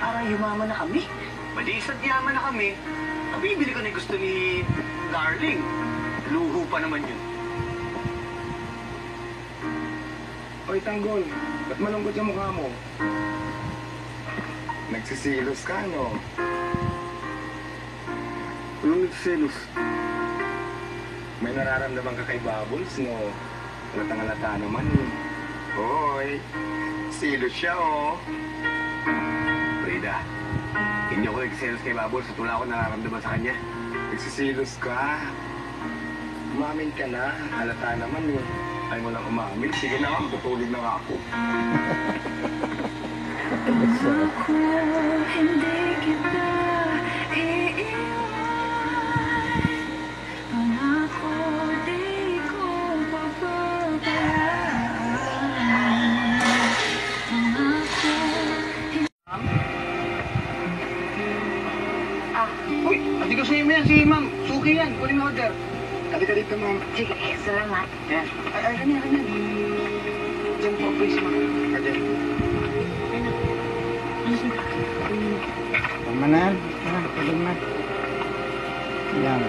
Parang yumaman na kami. Mali isa't yaman na kami. Nabibili ko na yung gusto ni Darling. Luho pa naman yun. Oy, Tanggol, ba't malungkot yung mukha mo? Nagsisilos ka, no? Anong nagsiselos? May nararamdaman ka kay Bubbles, no? Halatang-halata naman, eh. Hoy, silos siya, oh. Frida, hindi ako nagsiselos kay Bubbles at wala ako nararamdaman sa kanya. Nagsisilos ka. Umamin ka na. Halata naman, eh. Ay mo lang umamin. Sige na, tutulog na nga ako. Ako, hindi kita iiwan. Pangako, di ko papabayaan. Pangako, Uy, ati ko sa'yo mo yan, si Ma'am. Suki yan, kunin mo order. Halika dito, ma'am. sige, salamat. Yan. Ay, kanya. Diyan po, please, Ma'am. Ayan. Pamanan, pagod na. Yan.